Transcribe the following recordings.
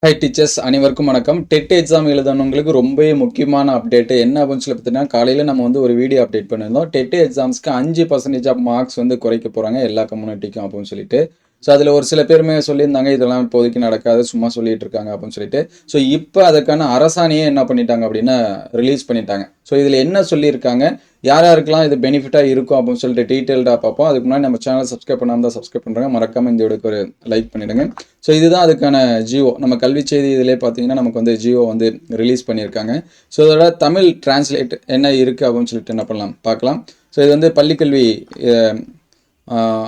Hi teachers, அனைவருக்கும் வணக்கம். TET exam எழுதணுங்களுக்கு ரொம்பவே முக்கியமான அப்டேட் என்ன அப்படின்னு சொல்லி பார்த்தீங்கன்னா, காலையில் நம்ம வந்து ஒரு வீடியோ அப்டேட் பண்ணியிருந்தோம். டெட் எக்ஸாம்ஸ்க்கு 5% ஆஃப் மார்க்ஸ் வந்து குறைக்க போகிறாங்க எல்லா கம்யூனிட்டிக்கும் அப்படின்னு சொல்லிட்டு. ஸோ அதில் ஒரு சில பேருமே சொல்லியிருந்தாங்க, இதெல்லாம் இப்போதைக்கு நடக்காது, சும்மா சொல்லிட்டு இருக்காங்க அப்படின்னு சொல்லிட்டு. ஸோ இப்போ அதுக்கான அரசாணையே என்ன பண்ணிட்டாங்க அப்படின்னா ரிலீஸ் பண்ணிட்டாங்க. ஸோ இதில் என்ன சொல்லியிருக்காங்க, யார் யாருக்கெல்லாம் இது பெனிஃபிட்டாக இருக்கும் அப்படின்னு சொல்லிட்டு டீட்டெயில்டாக பார்ப்போம். அதுக்கு முன்னாடி நம்ம சேனல் சப்ஸ்கிரைப் பண்ணாமல் தான் சப்ஸ்கிரைப் பண்ணுறாங்க, மறக்காமல் இந்த வீடியோக்கு ஒரு லைக் பண்ணிவிடுங்க. ஸோ இதுதான் அதுக்கான ஜியோ. நம்ம கல்வி செய்தி இதிலே பார்த்தீங்கன்னா நமக்கு வந்து ஜியோ வந்து ரிலீஸ் பண்ணியிருக்காங்க. ஸோ இதோட தமிழ் டிரான்ஸ்லேட் என்ன இருக்குது அப்படின்னு சொல்லிட்டு என்ன பண்ணலாம் பார்க்கலாம். ஸோ இது வந்து பள்ளிக்கல்வி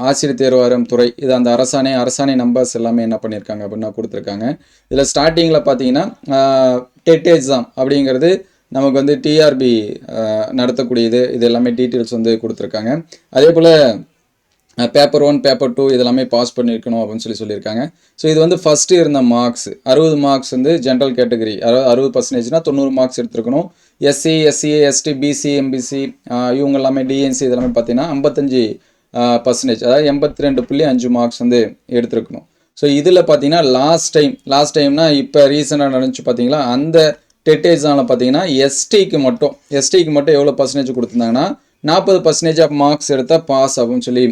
ஆசிரியர் தேர்வு வாரியம் துறை, இது அந்த அரசாணை நம்பர்ஸ் எல்லாமே என்ன பண்ணியிருக்காங்க அப்படின்னா கொடுத்துருக்காங்க. இதில் ஸ்டார்டிங்கில் பார்த்தீங்கன்னா டெட் எக்ஸாம் அப்படிங்கிறது நமக்கு வந்து டிஆர்பி நடத்தக்கூடியது, இது எல்லாமே டீட்டெயில்ஸ் வந்து கொடுத்துருக்காங்க. அதே போல் பேப்பர் 1 பேப்பர் 2 இதெல்லாமே பாஸ் பண்ணியிருக்கணும் அப்படின்னு சொல்லியிருக்காங்க. ஸோ இது வந்து ஃபஸ்ட்டு இருந்த மார்க்ஸ் 60 மார்க்ஸ் வந்து ஜென்ரல் கேட்டகரி, அதாவது 60%னா 90 மார்க்ஸ் எடுத்துருக்கணும். SC, SCA, ST, BC, MBC இவங்க எல்லாமே டிஎன்சி இதெல்லாமே பார்த்தீங்கன்னா 55%, அதாவது 82.5 மார்க்ஸ் வந்து எடுத்துருக்கணும். ஸோ இதில் பார்த்தீங்கன்னா லாஸ்ட் டைம்னா இப்போ ரீசெண்டாக நடந்துச்சு பார்த்தீங்களா, அந்த டெட் எக்ஸாமில் பார்த்தீங்கன்னா எஸ்டிக்கு மட்டும் எவ்வளோ பர்சன்டேஜ் கொடுத்துருந்தாங்கன்னா 40% ஆஃப் மார்க்ஸ் எடுத்தால் பாஸ் அப்படின்னு சொல்லி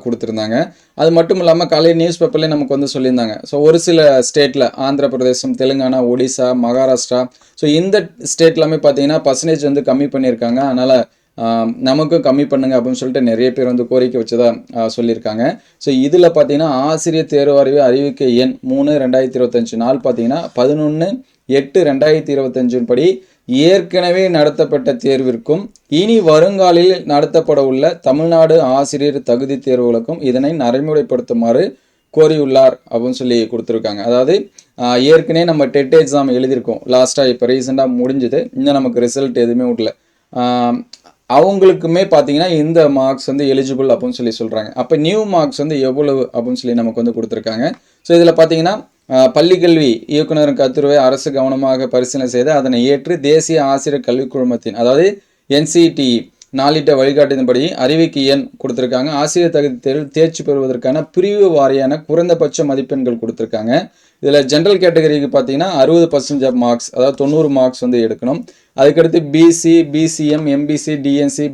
கொடுத்துருந்தாங்க. அது மட்டும் இல்லாமல் காலையில் நியூஸ் பேப்பர்லேயே நமக்கு வந்து சொல்லியிருந்தாங்க. ஸோ ஒரு சில ஸ்டேட்டில் ஆந்திர பிரதேசம், தெலுங்கானா, ஒடிசா, மகாராஷ்டிரா, ஸோ இந்த ஸ்டேட் எல்லாமே பார்த்தீங்கன்னா பர்சன்டேஜ் வந்து கம்மி பண்ணியிருக்காங்க. அதனால் நமக்கும் கம்மி பண்ணுங்க அப்படின்னு சொல்லிட்டு நிறைய பேர் வந்து கோரிக்கை வச்சதா சொல்லியிருக்காங்க. ஸோ இதில் பார்த்தீங்கன்னா ஆசிரியர் தேர்வு வாரிய அறிவிக்கை எண் 3/2025 நாள் பார்த்தீங்கன்னா 11/8/2025 படி ஏற்கனவே நடத்தப்பட்ட தேர்விற்கும் இனி வருங்காலில் நடத்தப்பட உள்ள தமிழ்நாடு ஆசிரியர் தகுதி தேர்வுகளுக்கும் இதனை நடைமுறைப்படுத்துமாறு கோரியுள்ளார் அப்படின்னு சொல்லி கொடுத்துருக்காங்க. அதாவது ஏற்கனவே நம்ம டெட் எக்ஸாம் எழுதியிருக்கோம், லாஸ்ட்டாக இப்போ ரீசெண்டாக முடிஞ்சது, இன்னும் நமக்கு ரிசல்ட் எதுவுமே விடல. அவங்களுக்குமே பார்த்தீங்கன்னா இந்த மார்க்ஸ் வந்து எலிஜிபிள் அப்படின்னு சொல்லி சொல்கிறாங்க. அப்போ நியூ மார்க்ஸ் வந்து எவ்வளவு அப்படின்னு சொல்லி நமக்கு வந்து கொடுத்துருக்காங்க. ஸோ இதில் பார்த்தீங்கன்னா பள்ளிக்கல்வி இயக்குநரின் கருத்துருவை அரசு கவனமாக பரிசீலனை செய்து அதனை ஏற்று தேசிய ஆசிரியர் கல்விக் குழுமத்தின், அதாவது NCTE நாளிட்ட வழிகாட்டின்படி அறிவிக்கை எண் கொடுத்துருக்காங்க. ஆசிரியர் தகுதி தேர்வில் தேர்ச்சி பெறுவதற்கான பிரிவு வாரியான குறைந்தபட்ச மதிப்பெண்கள் கொடுத்துருக்காங்க. இதில் ஜென்ரல் கேட்டகரிக்கு பார்த்தீங்கன்னா 60% ஆஃப் மார்க்ஸ், அதாவது 90 மார்க்ஸ் வந்து எடுக்கணும். அதுக்கடுத்து BC, BCM, MBC, DNC,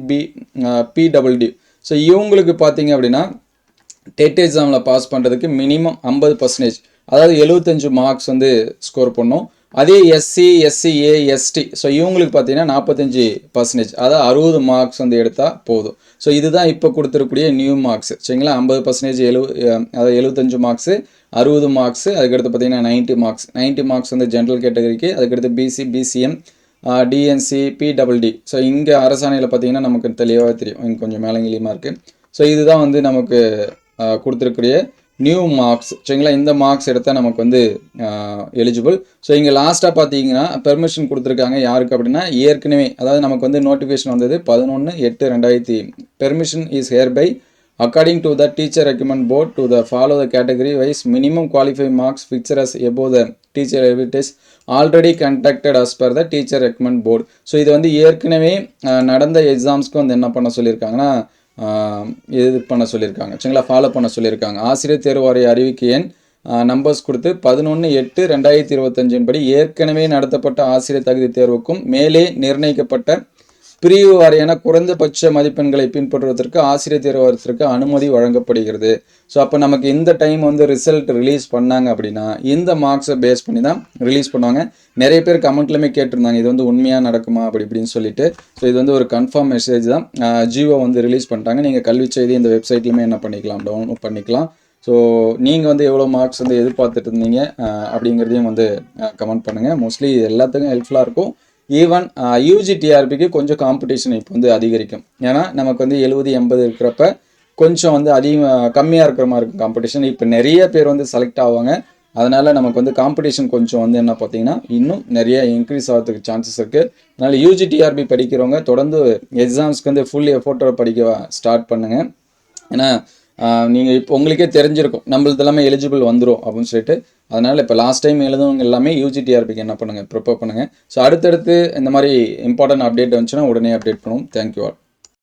PWD, so இவங்களுக்கு பார்த்தீங்க அப்படின்னா டெட் எக்ஸாமில் பாஸ் பண்ணுறதுக்கு மினிமம் 50%, அதாவது 75 மார்க்ஸ் வந்து ஸ்கோர் பண்ணணும். அதே எஸ்சி, எஸ்சிஏ, எஸ்டி, ஸோ இவங்களுக்கு பார்த்தீங்கன்னா 45%, அதாவது 60 மார்க்ஸ் வந்து எடுத்தால் போதும். ஸோ இதுதான் இப்போ கொடுத்துருக்கூடிய நியூ மார்க்ஸ், சரிங்களா. 50%, அதாவது 75 மார்க்ஸு, 60 மார்க்ஸு, அதுக்கடுத்து பார்த்தீங்கன்னா 90 மார்க்ஸ் வந்து ஜென்ரல் கேட்டகரிக்கு, அதுக்கடுத்து BC, BCM, DNC, PWD. So இங்கே அரசாணையில் பார்த்தீங்கன்னா நமக்கு தெளிவாக தெரியும், இங்கே கொஞ்சம் மேலங்கிலியமாக இருக்குது. ஸோ இதுதான் வந்து நமக்கு கொடுத்துருக்கூடிய நியூ மார்க்ஸ், சரிங்களா. இந்த மார்க்ஸ் எடுத்தால் நமக்கு வந்து எலிஜிபிள். ஸோ இங்கே லாஸ்ட்டாக பார்த்தீங்கன்னா பெர்மிஷன் கொடுத்துருக்காங்க யாருக்கு அப்படின்னா, ஏற்கனவே அதாவது நமக்கு வந்து நோட்டிஃபிகேஷன் வந்தது 11/8/2000. Permission is hereby according to the teacher recommend board to the follow the category wise minimum qualify marks fixture as above the teacher evidence already conducted as per the teacher recommend board. So இது வந்து ஏற்கனவே நடந்த எக்ஸாம்ஸ்க்கு வந்து என்ன பண்ண சொல்லியிருக்காங்கன்னா இது பண்ண சொல்லியிருக்காங்க, சரிங்களா, ஃபாலோ பண்ண சொல்லியிருக்காங்க. ஆசிரியர் தேர்வு வாரிய அறிவிக்கை எண் நம்பர்ஸ் கொடுத்து 11/8/2025 படி ஏற்கனவே நடத்தப்பட்ட ஆசிரியர் தகுதி தேர்வுக்கும் மேலே நிர்ணயிக்கப்பட்ட பிரிவு வாரியான குறைந்தபட்ச மதிப்பெண்களை பின்பற்றுவதற்கு ஆசிரியர் தேர்வு வாரியத்திற்கு அனுமதி வழங்கப்படுகிறது. ஸோ அப்போ நமக்கு இந்த டைம் வந்து ரிசல்ட் ரிலீஸ் பண்ணாங்க அப்படின்னா இந்த மார்க்ஸை பேஸ் பண்ணி தான் ரிலீஸ் பண்ணுவாங்க. நிறைய பேர் கமெண்ட்லையுமே கேட்டிருந்தாங்க, இது வந்து உண்மையாக நடக்குமா அப்படி இப்படின்னு சொல்லிட்டு. ஸோ இது வந்து ஒரு கன்ஃபார்ம் மெசேஜ் தான். ஜியோ வந்து ரிலீஸ் பண்ணிட்டாங்க. நீங்கள் கல்வி செய்தி இந்த வெப்சைட்லையுமே என்ன பண்ணிக்கலாம், டவுன்லோட் பண்ணிக்கலாம். ஸோ நீங்கள் வந்து எவ்வளோ மார்க்ஸ் வந்து எதிர்பார்த்துட்டு இருந்தீங்க அப்படிங்கிறதையும் வந்து கமெண்ட் பண்ணுங்கள். மோஸ்ட்லி எல்லாத்துக்கும் ஹெல்ப்ஃபுல்லாக இருக்கும். ஈவன் யூஜிடிஆர்பிக்கு கொஞ்சம் காம்படிஷன் இப்போ வந்து அதிகரிக்கும். ஏன்னா நமக்கு வந்து 70-80 இருக்கிறப்ப கொஞ்சம் வந்து கம்மியாக இருக்கிற மாதிரி இருக்கும் காம்படிஷன். இப்போ நிறைய பேர் வந்து செலக்ட் ஆவாங்க. அதனால் நமக்கு வந்து காம்படிஷன் கொஞ்சம் வந்து என்ன பார்த்தீங்கன்னா இன்னும் நிறைய இன்க்ரீஸ் ஆகிறதுக்கு சான்சஸ் இருக்குது. அதனால் யூஜிடிஆர்பி படிக்கிறவங்க தொடர்ந்து எக்ஸாம்ஸ்க்கு வந்து ஃபுல் எஃபோர்ட்டோட படிக்க ஸ்டார்ட் பண்ணுங்கள். ஏன்னா நீங்கள் இப்போ உங்களுக்கே தெரிஞ்சிருக்கும் நம்மளது எல்லாமே எலிஜிபிள் வந்துடும் அப்படின்னு சொல்லிட்டு. அதனால் இப்போ லாஸ்ட் டைம் எழுதுவங்க எல்லாமே யூஜிடிஆர்பிக்கு என்ன பண்ணுங்கள், ப்ரிப்பேர் பண்ணுங்கள். ஸோ அடுத்தடுத்து இந்த மாதிரி இம்பார்ட்டன்ட் அப்டேட் வந்துச்சுன்னா உடனே அப்டேட் பண்ணுவோம். Thank you all.